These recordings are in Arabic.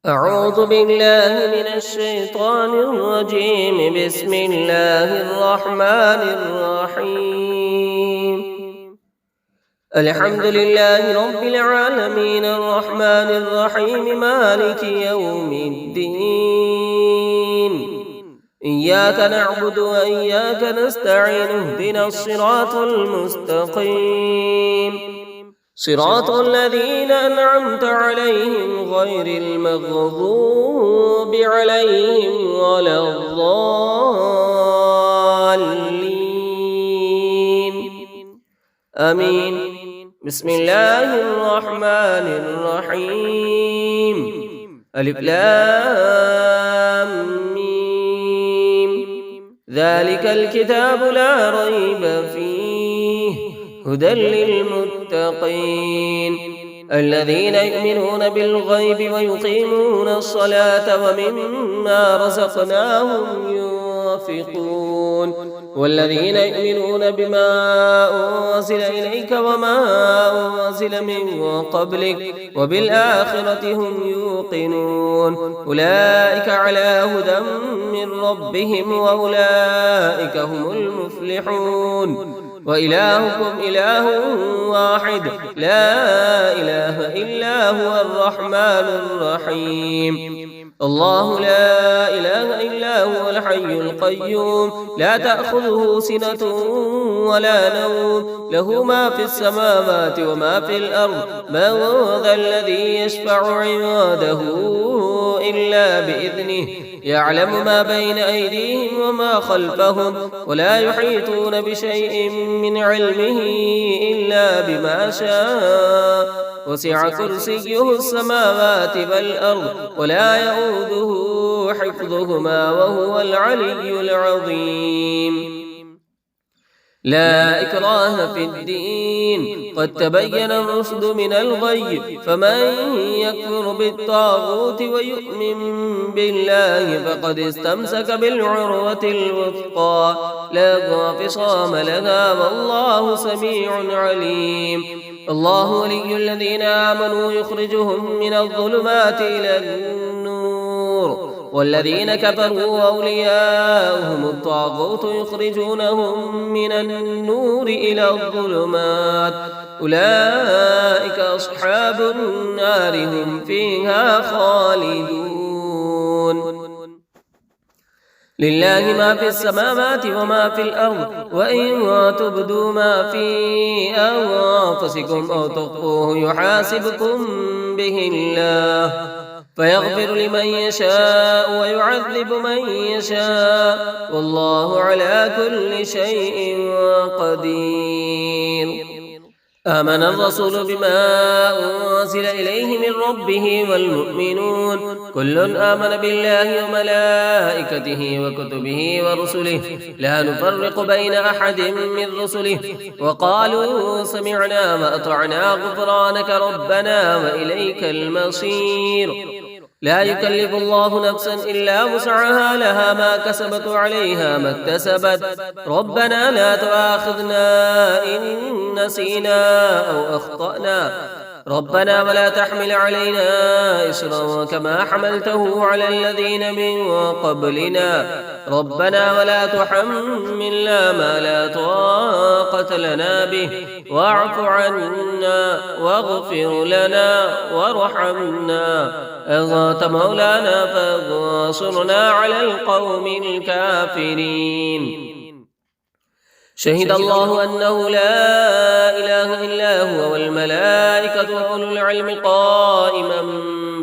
أعوذ بالله من الشيطان الرجيم. بسم الله الرحمن الرحيم. الحمد لله رب العالمين الرحمن الرحيم مالك يوم الدين. إياك نعبد وإياك نستعين. اهدنا الصراط المستقيم صراط الذين أنعمت عليهم غير المغضوب عليهم ولا الضالين آمين. بسم الله الرحمن الرحيم. ألف لام ميم. ذلك الكتاب لا ريب فيه هدى للمتقين الذين يؤمنون بالغيب ويقيمون الصلاة ومما رزقناهم ينفقون والذين يؤمنون بما أنزل إليك وما أنزل من قبلك وبالآخرة هم يوقنون أولئك على هدى من ربهم وأولئك هم المفلحون. وإلهكم إله واحد لا إله إلا هو الرحمن الرحيم. الله لا إله إلا هو الحي القيوم لا تأخذه سنة ولا نوم له ما في السماوات وما في الأرض. من ذا الذي يشفع عنده إلا بإذنه يعلم ما بين أيديهم وما خلفهم ولا يحيطون بشيء من علمه إلا بما شاء وسع كرسيه السماوات والأرض ولا يؤوده حفظهما وهو العلي العظيم. لا إكراه في الدين قد تبين الرشد من الغي فمن يكفر بالطاغوت ويؤمن بالله فقد استمسك بالعروة الوثقى لا انفصام لها والله سميع عليم. الله ولي الذين آمنوا يخرجهم من الظلمات إلى النور والذين كفروا أولياؤهم الطاغوت يخرجونهم من النور إلى الظلمات أولئك أصحاب النار هم فيها خالدون. لله ما في السماوات وما في الأرض وإن تبدوا ما في أنفسكم أو تخفوه يحاسبكم به الله فيغفر لمن يشاء ويعذب من يشاء والله على كل شيء قدير. آمن الرسول بما أنزل إليه من ربه والمؤمنون كل آمن بالله وملائكته وكتبه ورسله لا نفرق بين أحد من رسله وقالوا سمعنا وأطعنا غفرانك ربنا وإليك المصير. لا يكلف الله نفسا إلا وسعها لها ما كسبت وعليها ما اكتسبت ربنا لا تؤاخذنا إن نسينا أو أخطأنا ربنا ولا تحمل علينا إصرا كما حملته على الذين من قبلنا ربنا ولا تحملنا ما لا طاقة لنا به واعف عنا واغفر لنا وارحمنا أنت مولانا فانصرنا على القوم الكافرين. شهد الله أنه لا إله إلا هو والملائكة وأولو العلم قائما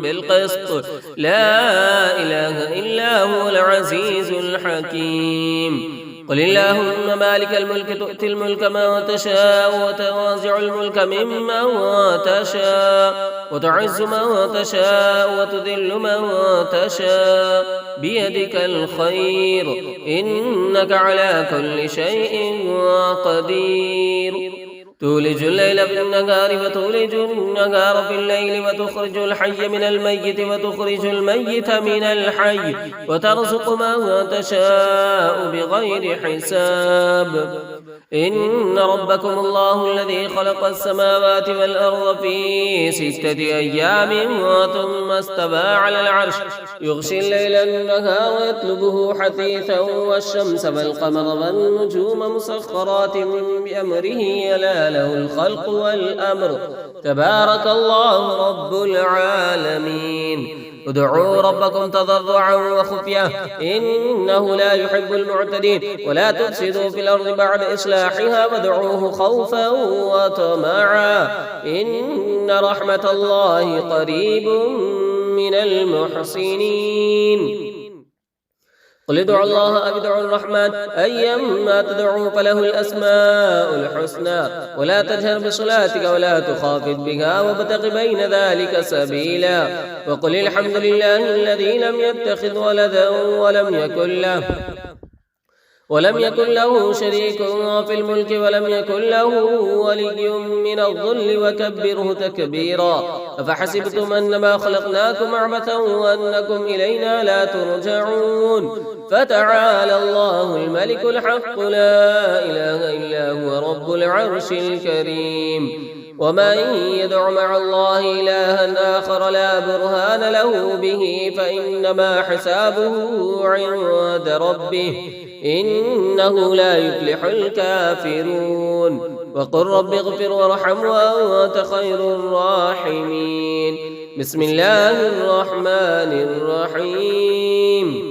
بالقسط لا إله إلا هو العزيز الحكيم. قل اللهم مالك الملك تؤتي الملك من تشاء وتنزع الملك ممن تشاء وتعز من تشاء وتذل من تشاء بيدك الخير إنك على كل شيء قدير. تولج الليل في النهار وتولج النهار في الليل وتخرج الحي من الميت وتخرج الميت من الحي وترزق من تشاء بغير حساب إن ربكم الله الذي خلق السماوات والأرض في 6 أيام ثم استوى على العرش يغشي الليل النهار ويطلبه حثيثا والشمس والقمر والنجوم مسخرات بأمره ألا له الخلق والأمر تبارك الله رب العالمين ادعوا ربكم تضرعا وخفية إنه لا يحب المعتدين ولا تفسدوا في الأرض بعد إصلاحها وادعوه خوفا وطمعا إن رحمة الله قريب من المحسنين قل ادعوا الله أو ادعوا الرحمن أيما تدعوا فله الأسماء الحسنى ولا تجهر بصلاتك ولا تخافت بها وابتغ بين ذلك سبيلا وقل الحمد لله الذي لم يتخذ ولدا ولم يكن له شريك في الملك ولم يكن له ولي من الظل وكبره تكبيرا أفحسبتم أنما خلقناكم عبثا وأنكم إلينا لا ترجعون فتعالى الله الملك الحق لا إله إلا هو رب العرش الكريم ومن يدع مع الله إلها آخر لا برهان له به فإنما حسابه عند ربه إنه لا يفلح الكافرون وقل رب اغفر وارحم وأنت خير الراحمين بسم الله الرحمن الرحيم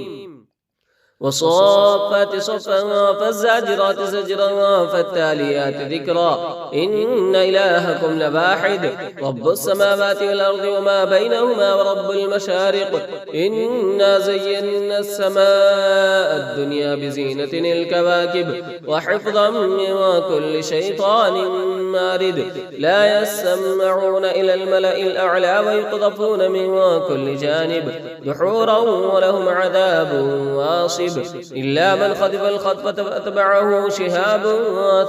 والصافات صفا فالزاجرات زجرا فالتاليات ذكرا إن إلهكم لواحد رب السماوات والأرض وما بينهما ورب المشارق إنا زينا السماء الدنيا بزينة الكواكب وحفظا من كل شيطان مارد لا يسمعون إلى الملأ الأعلى ويقذفون من كل جانب دحورا ولهم عذاب واصب إلا من خطف الخطفة فأتبعه شهاب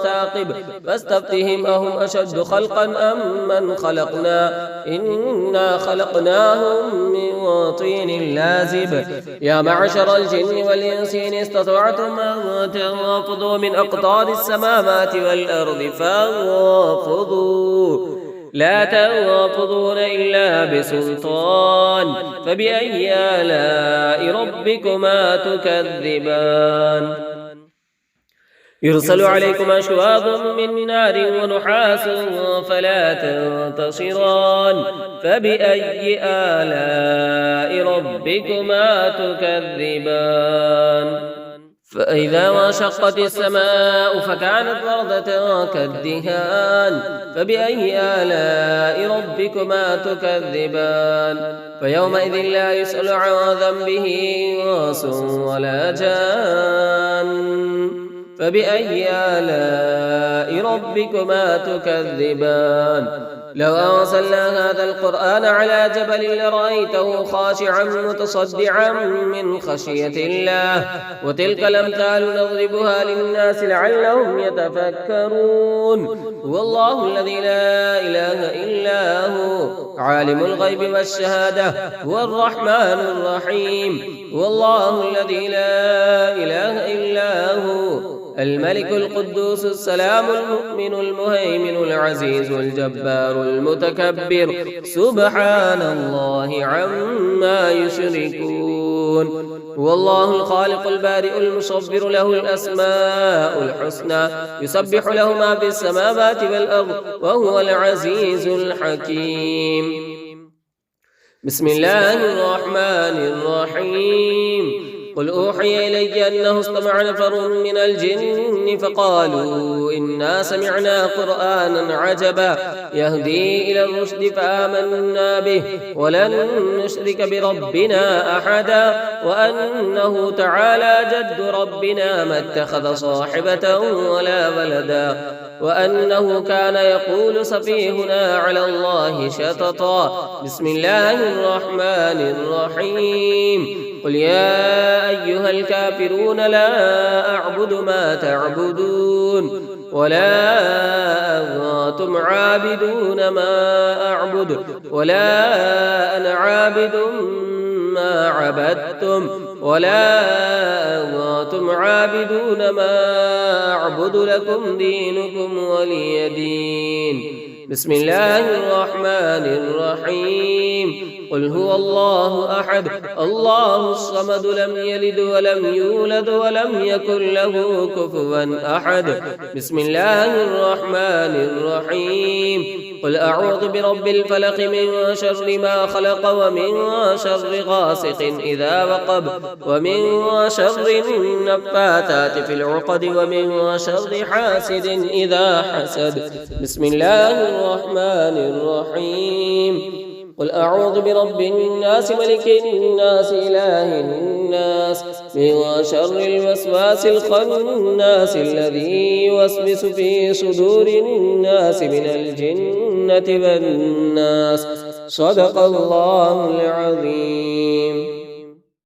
ثاقب فاستفتهم أهم أشد خلقا أم من خلقنا إنا خلقناهم من طين لازب يا معشر الجن والإنس إن استطعتم أن تنفضوا من أقطار السماوات والأرض فانفضوا لا تنفضون إلا بسلطان فبأي آلاء ربكما تكذبان يرسل عليكما شواظ من نار ونحاس فلا تنتصران فبأي آلاء ربكما تكذبان فإذا وانشقت السماء فكانت وردة كالدهان فبأي آلاء ربكما تكذبان فيومئذ لا يسأل عن ذنبه انس ولا جان فبأي آلاء ربكما تكذبان لو أنزلنا هذا القرآن على جبل لرأيته خاشعا متصدعا من خشية الله وتلك الأمثال نضربها للناس لعلهم يتفكرون هو الله الذي لا إله إلا هو عالم الغيب والشهادة هو الرحمن الرحيم هو الله الذي لا إله إلا هو الملك القدوس السلام المؤمن المهيمن العزيز الجبار المتكبر سبحان الله عما يشركون هو الله الخالق البارئ المصور له الأسماء الحسنى يسبح له ما في السماوات والأرض وهو العزيز الحكيم بسم الله الرحمن الرحيم قل أوحي إلي أنه استمع نفر من الجن فقالوا إنا سمعنا قرآنا عجبا يهدي إلى الرشد فآمنا به ولن نشرك بربنا أحدا وأنه تعالى جد ربنا ما اتخذ صاحبة ولا ولدا وأنه كان يقول سفيهنا على الله شططا بسم الله الرحمن الرحيم قل يا أيها الكافرون لا أعبد ما تعبدون ولا أنتم عابدون ما أعبد ولا أنا عابد ما عبدتم ولا أنتم عابدون ما أعبد لكم دينكم ولي دين. بسم الله الرحمن الرحيم. قل هو الله أحد الله الصمد لم يلد ولم يولد ولم يكن له كفوا أحد. بسم الله الرحمن الرحيم. قل أعوذ برب الفلق من شر ما خلق ومن شر غاسق إذا وقب ومن شر النفاثات في العقد ومن شر حاسد إذا حسد. بسم الله الرحمن الرحيم. قل أعوذ برب الناس ملك الناس إله الناس من شر الوسواس الخناس الذي يوسوس في صدور الناس من الجنة والناس. صدق الله العظيم.